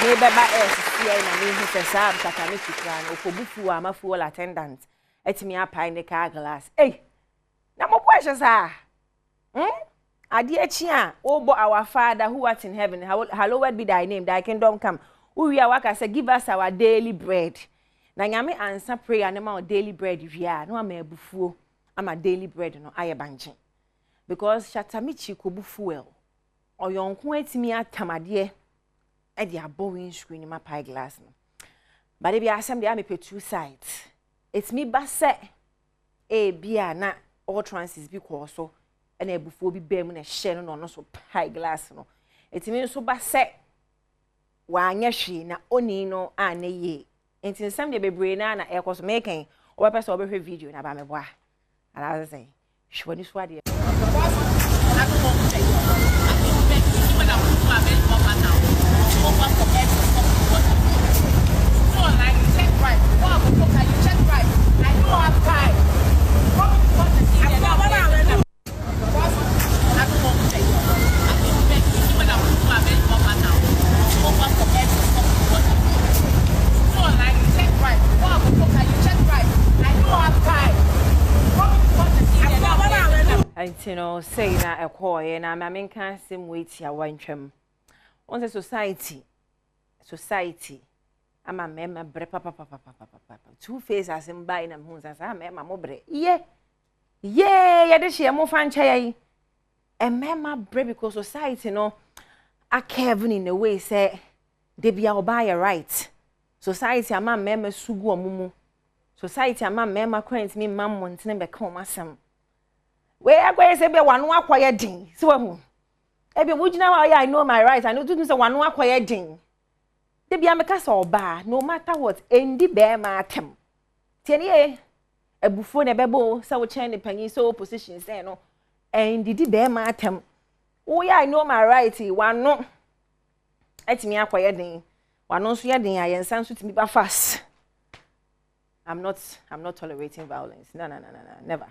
me beba SCI na me hu se sa Shatta Michy kra no okobufu amafu all attendant etimi apai ne car glass na mo boy sa ade achi a obo our father who art in heaven hallowed be thy name thy kingdom come we are waka say give us our daily bread na nyame answer prayer na ma daily bread wia na ma ebufuo ama daily bread no aye banche because Shatta Michy kobufu well oyonko etimi atamade e dey abo windscreen ma pie glass no but e be asem dey am pe two sides it's me ba se e bia na all trances bi ko so na ebufuo bi bam na hye no so pie glass no etimi so ba se wa anya hwe na oni no ana ye enti nsam de bebre na ekoso meken obepese obehwe video na ba me boa ala say shwani so ade you know, say na a coy na ma menka sim wait ya wantwam. On the society ama mema bre papa two face as in buy na hu sa mema mo bre ye ya de hye mo fan chai e mema bre because society no a Kevin in a way say they be buy right society ama mema sugu omumu society ama mema kwent me mammo ntene be ka o masem we agwa say be wanu akoye din so hu e be wugina wa I know my right I know to say wanu akoye din de bia meka so oba no matter what endi be ma atem tieni ebufo ne bebo say wo chen ne panyi so position say no endi di be ma atem wo I know my right wanu etimi akoye din wanu so ye din ayensan so timi ba fast I'm not tolerating violence no never